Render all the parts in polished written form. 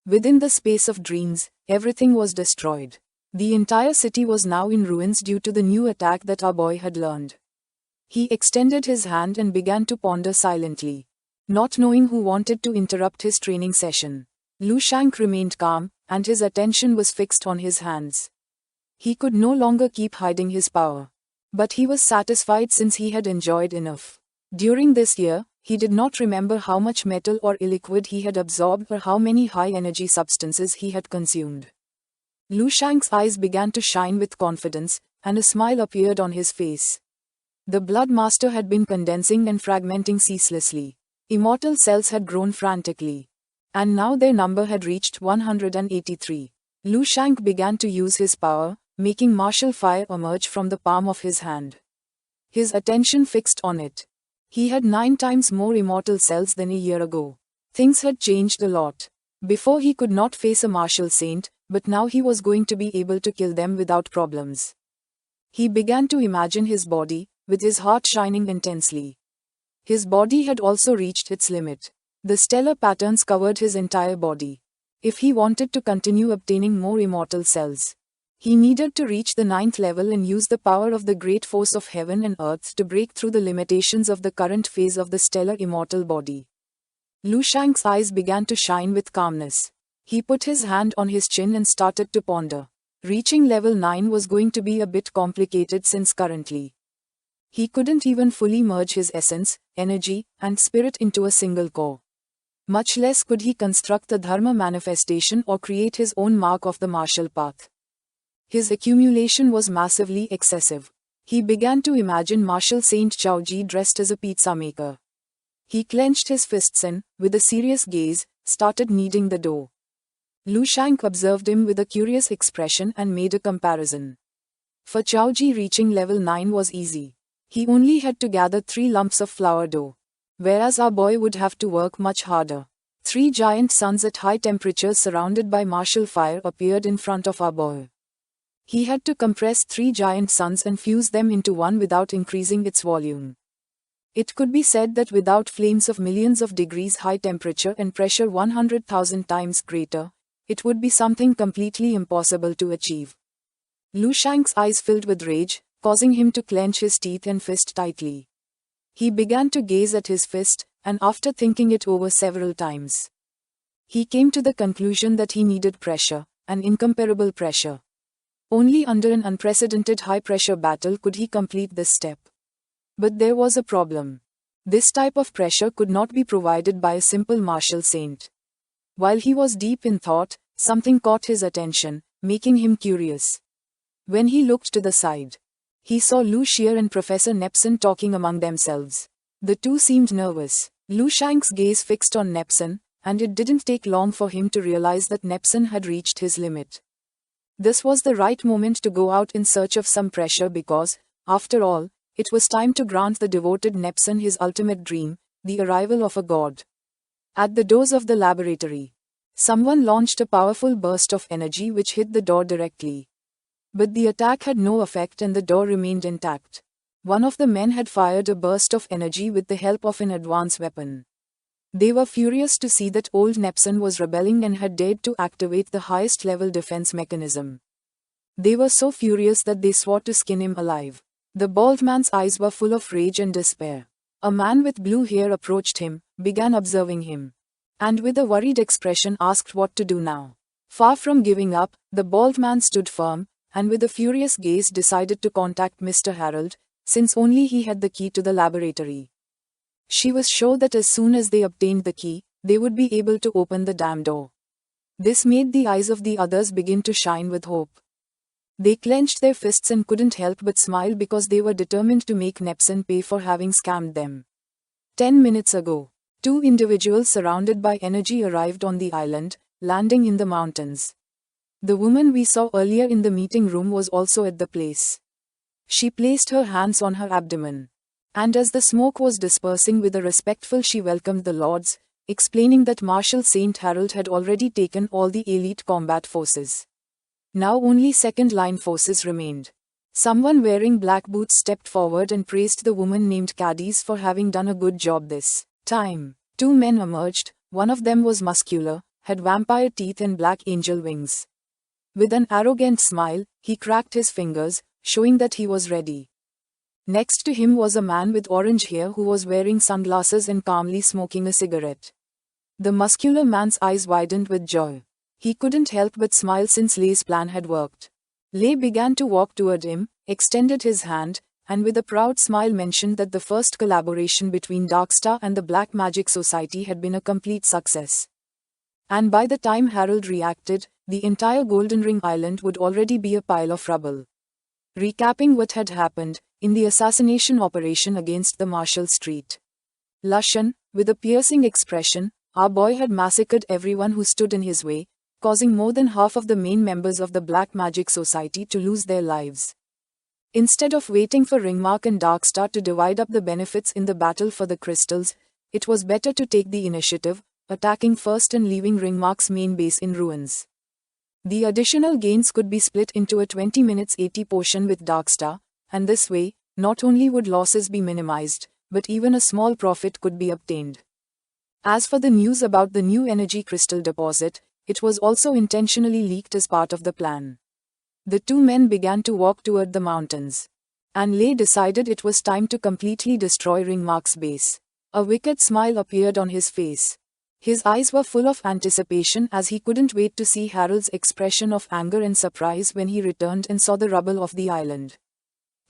Within the space of dreams, everything was destroyed. The entire city was now in ruins due to the new attack that our boy had learned. He extended his hand and began to ponder silently, not knowing who wanted to interrupt his training session. Lu Shank remained calm, and his attention was fixed on his hands. He could no longer keep hiding his power. But he was satisfied since he had enjoyed enough. During this year, he did not remember how much metal or illiquid he had absorbed or how many high-energy substances he had consumed. Lu Shank's eyes began to shine with confidence, and a smile appeared on his face. The Blood Master had been condensing and fragmenting ceaselessly. Immortal cells had grown frantically. And now their number had reached 183. Lu Shank began to use his power, making martial fire emerge from the palm of his hand. His attention fixed on it. He had 9 times more immortal cells than a year ago. Things had changed a lot. Before he could not face a martial saint, but now he was going to be able to kill them without problems. He began to imagine his body, with his heart shining intensely. His body had also reached its limit. The stellar patterns covered his entire body. If he wanted to continue obtaining more immortal cells, he needed to reach the 9th level and use the power of the great force of heaven and earth to break through the limitations of the current phase of the stellar immortal body. Lu Shank's eyes began to shine with calmness. He put his hand on his chin and started to ponder. Reaching level 9 was going to be a bit complicated since currently he couldn't even fully merge his essence, energy, and spirit into a single core. Much less could he construct the Dharma manifestation or create his own mark of the martial path. His accumulation was massively excessive. He began to imagine Martial Saint Chaoji dressed as a pizza maker. He clenched his fists and, with a serious gaze, started kneading the dough. Lu Shank observed him with a curious expression and made a comparison. For Chaoji, reaching level 9 was easy. He only had to gather 3 lumps of flour dough. Whereas our boy would have to work much harder. 3 giant suns at high temperatures surrounded by martial fire appeared in front of our boy. He had to compress 3 giant suns and fuse them into one without increasing its volume. It could be said that without flames of millions of degrees high temperature and pressure 100,000 times greater, it would be something completely impossible to achieve. Lu Shank's eyes filled with rage, causing him to clench his teeth and fist tightly. He began to gaze at his fist, and after thinking it over several times, he came to the conclusion that he needed pressure, an incomparable pressure. Only under an unprecedented high-pressure battle could he complete this step. But there was a problem. This type of pressure could not be provided by a simple martial saint. While he was deep in thought, something caught his attention, making him curious. When he looked to the side, he saw Lu Xier and Professor Nepson talking among themselves. The two seemed nervous. Lu Shank's gaze fixed on Nepson, and it didn't take long for him to realize that Nepson had reached his limit. This was the right moment to go out in search of some pressure because, after all, it was time to grant the devoted Nepson his ultimate dream, the arrival of a god. At the doors of the laboratory, someone launched a powerful burst of energy which hit the door directly. But the attack had no effect and the door remained intact. One of the men had fired a burst of energy with the help of an advanced weapon. They were furious to see that old Nepson was rebelling and had dared to activate the highest level defense mechanism. They were so furious that they swore to skin him alive. The bald man's eyes were full of rage and despair. A man with blue hair approached him, began observing him, and with a worried expression asked what to do now. Far from giving up, the bald man stood firm, and with a furious gaze decided to contact Mr. Harold, since only he had the key to the laboratory. She was sure that as soon as they obtained the key, they would be able to open the damn door. This made the eyes of the others begin to shine with hope. They clenched their fists and couldn't help but smile because they were determined to make Nepson pay for having scammed them. 10 minutes ago, 2 individuals surrounded by energy arrived on the island, landing in the mountains. The woman we saw earlier in the meeting room was also at the place. She placed her hands on her abdomen. And as the smoke was dispersing with a respectful she welcomed the lords, explaining that Martial Saint Harold had already taken all the elite combat forces. Now only second-line forces remained. Someone wearing black boots stepped forward and praised the woman named Cadiz for having done a good job this time. 2 men emerged, one of them was muscular, had vampire teeth and black angel wings. With an arrogant smile, he cracked his fingers, showing that he was ready. Next to him was a man with orange hair who was wearing sunglasses and calmly smoking a cigarette. The muscular man's eyes widened with joy. He couldn't help but smile since Lei's plan had worked. Lei began to walk toward him, extended his hand, and with a proud smile mentioned that the first collaboration between Darkstar and the Black Magic Society had been a complete success. And by the time Harold reacted, the entire Golden Ring Island would already be a pile of rubble. Recapping what had happened, in the assassination operation against the Marshall Street. Lushan, with a piercing expression, our boy had massacred everyone who stood in his way, causing more than half of the main members of the Black Magic Society to lose their lives. Instead of waiting for Ringmark and Darkstar to divide up the benefits in the battle for the crystals, it was better to take the initiative, attacking first and leaving Ringmark's main base in ruins. The additional gains could be split into a 20 minutes 80 portion with Darkstar, and this way, not only would losses be minimized, but even a small profit could be obtained. As for the news about the new energy crystal deposit, it was also intentionally leaked as part of the plan. The two men began to walk toward the mountains. And Lei decided it was time to completely destroy Ringmark's base. A wicked smile appeared on his face. His eyes were full of anticipation as he couldn't wait to see Harold's expression of anger and surprise when he returned and saw the rubble of the island.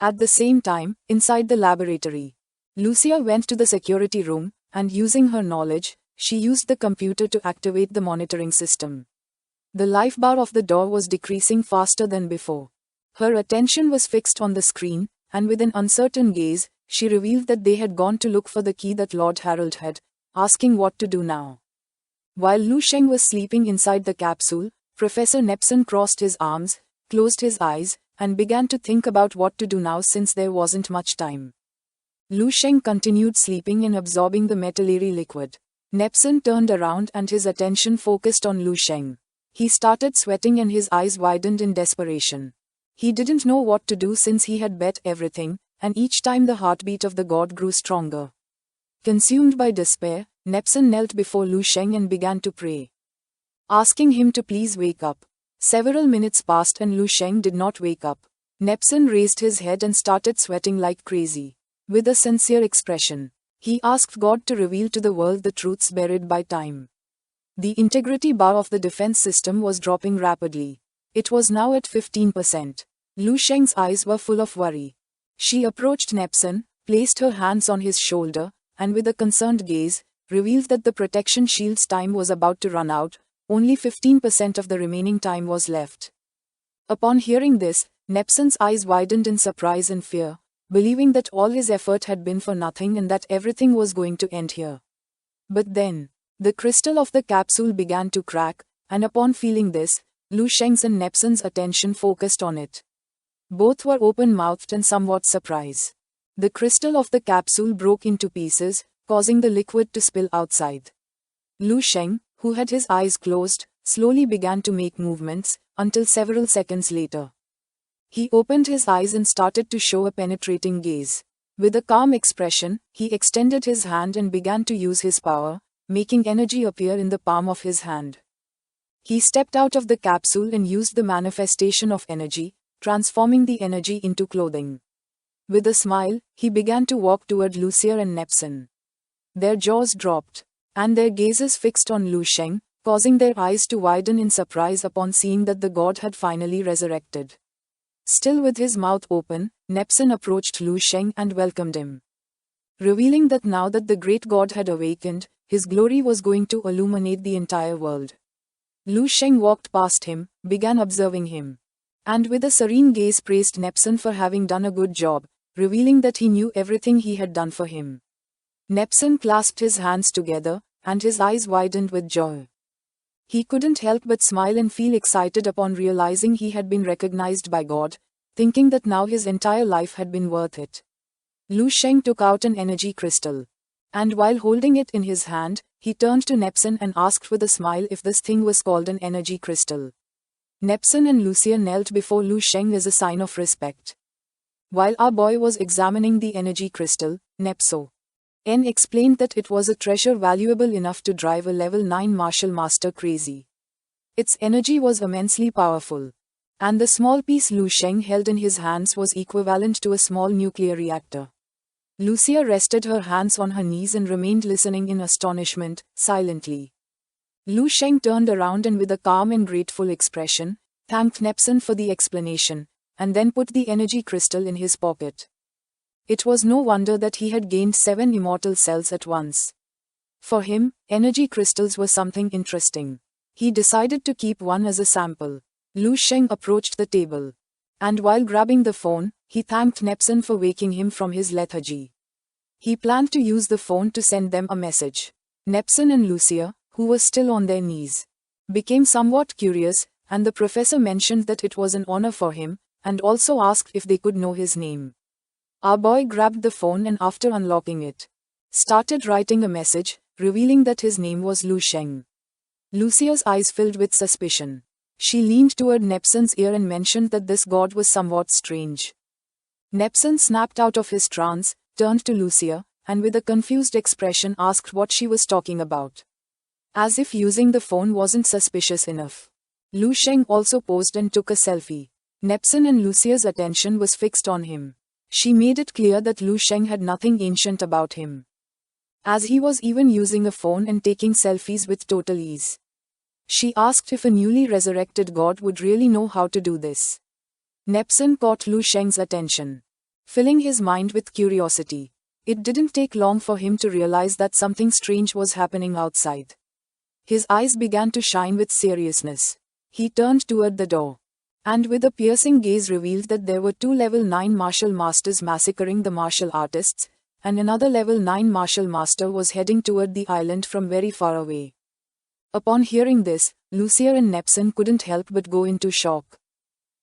At the same time, inside the laboratory, Lucia went to the security room, and using her knowledge, she used the computer to activate the monitoring system. The life bar of the door was decreasing faster than before. Her attention was fixed on the screen, and with an uncertain gaze, she revealed that they had gone to look for the key that Lord Harold had, asking what to do now. While Lu Sheng was sleeping inside the capsule, Professor Nepson crossed his arms, closed his eyes, and began to think about what to do now since there wasn't much time. Lu Sheng continued sleeping and absorbing the metallary liquid. Nepson turned around and his attention focused on Lu Sheng. He started sweating and his eyes widened in desperation. He didn't know what to do since he had bet everything, and each time the heartbeat of the god grew stronger. Consumed by despair, Nepson knelt before Lu Sheng and began to pray, asking him to please wake up. Several minutes passed and Lu Sheng did not wake up. Nepson raised his head and started sweating like crazy. With a sincere expression, he asked God to reveal to the world the truths buried by time. The integrity bar of the defense system was dropping rapidly. It was now at 15%. Lu Sheng's eyes were full of worry. She approached Nepson, placed her hands on his shoulder, and with a concerned gaze, revealed that the protection shield's time was about to run out. Only 15% of the remaining time was left. Upon hearing this, Nepson's eyes widened in surprise and fear, believing that all his effort had been for nothing and that everything was going to end here. But then, the crystal of the capsule began to crack, and upon feeling this, Lu Sheng's and Nepson's attention focused on it. Both were open-mouthed and somewhat surprised. The crystal of the capsule broke into pieces, causing the liquid to spill outside. Lu Sheng, who had his eyes closed, slowly began to make movements, until several seconds later. He opened his eyes and started to show a penetrating gaze. With a calm expression, he extended his hand and began to use his power, making energy appear in the palm of his hand. He stepped out of the capsule and used the manifestation of energy, transforming the energy into clothing. With a smile, he began to walk toward Lucia and Nepson. Their jaws dropped, and their gazes fixed on Lu Sheng, causing their eyes to widen in surprise upon seeing that the god had finally resurrected. Still with his mouth open, Nepson approached Lu Sheng and welcomed him, revealing that now that the great god had awakened, his glory was going to illuminate the entire world. Lu Sheng walked past him, began observing him, and with a serene gaze praised Nepson for having done a good job, revealing that he knew everything he had done for him. Nepson clasped his hands together, and his eyes widened with joy. He couldn't help but smile and feel excited upon realizing he had been recognized by God, thinking that now his entire life had been worth it. Lu Sheng took out an energy crystal, and while holding it in his hand, he turned to Nepson and asked with a smile if this thing was called an energy crystal. Nepson and Lucia knelt before Lu Sheng as a sign of respect. While our boy was examining the energy crystal, Nepso N explained that it was a treasure valuable enough to drive a level 9 martial master crazy. Its energy was immensely powerful. And the small piece Lu Sheng held in his hands was equivalent to a small nuclear reactor. Lucia rested her hands on her knees and remained listening in astonishment, silently. Lu Sheng turned around and with a calm and grateful expression, thanked Nepson for the explanation, and then put the energy crystal in his pocket. It was no wonder that he had gained 7 immortal cells at once. For him, energy crystals were something interesting. He decided to keep one as a sample. Lu Sheng approached the table. And while grabbing the phone, he thanked Nepson for waking him from his lethargy. He planned to use the phone to send them a message. Nepson and Lucia, who were still on their knees, became somewhat curious, and the professor mentioned that it was an honor for him, and also asked if they could know his name. Our boy grabbed the phone and after unlocking it, started writing a message, revealing that his name was Lu Sheng. Lucia's eyes filled with suspicion. She leaned toward Nepson's ear and mentioned that this god was somewhat strange. Nepson snapped out of his trance, turned to Lucia, and with a confused expression asked what she was talking about. As if using the phone wasn't suspicious enough. Lu Sheng also posed and took a selfie. Nepson and Lucia's attention was fixed on him. She made it clear that Lu Sheng had nothing ancient about him, as he was even using a phone and taking selfies with total ease. She asked if a newly resurrected god would really know how to do this. Nepson caught Lu Sheng's attention, filling his mind with curiosity. It didn't take long for him to realize that something strange was happening outside. His eyes began to shine with seriousness. He turned toward the door, and with a piercing gaze revealed that there were 2 level 9 martial masters massacring the martial artists, and another level 9 martial master was heading toward the island from very far away. Upon hearing this, Lucia and Nepson couldn't help but go into shock.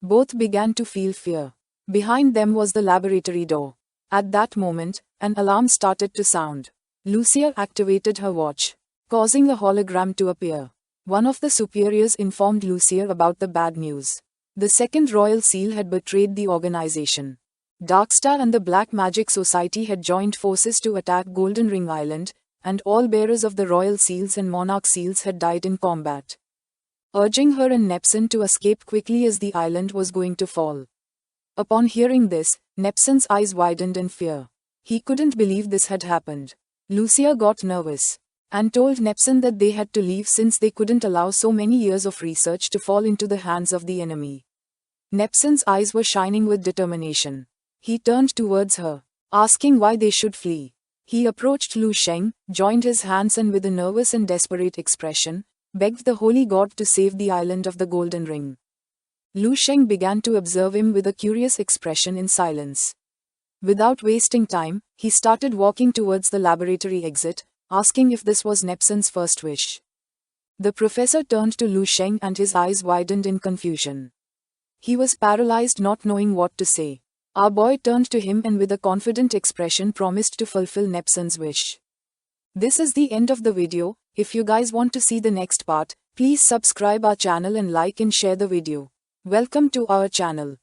Both began to feel fear. Behind them was the laboratory door. At that moment, an alarm started to sound. Lucia activated her watch, causing a hologram to appear. One of the superiors informed Lucia about the bad news. The Second Royal Seal had betrayed the organization. Darkstar and the Black Magic Society had joined forces to attack Golden Ring Island, and all bearers of the Royal Seals and Monarch Seals had died in combat, urging her and Nepson to escape quickly as the island was going to fall. Upon hearing this, Nepson's eyes widened in fear. He couldn't believe this had happened. Lucia got nervous, and told Nepson that they had to leave since they couldn't allow so many years of research to fall into the hands of the enemy. Nepson's eyes were shining with determination. He turned towards her, asking why they should flee. He approached Lu Sheng, joined his hands and with a nervous and desperate expression, begged the holy god to save the island of the Golden Ring. Lu Sheng began to observe him with a curious expression in silence. Without wasting time, he started walking towards the laboratory exit, asking if this was Nepson's first wish. The professor turned to Lu Sheng and his eyes widened in confusion. He was paralyzed, not knowing what to say. Our boy turned to him and with a confident expression promised to fulfill Nepson's wish. This is the end of the video. If you guys want to see the next part, please subscribe our channel and like and share the video. Welcome to our channel.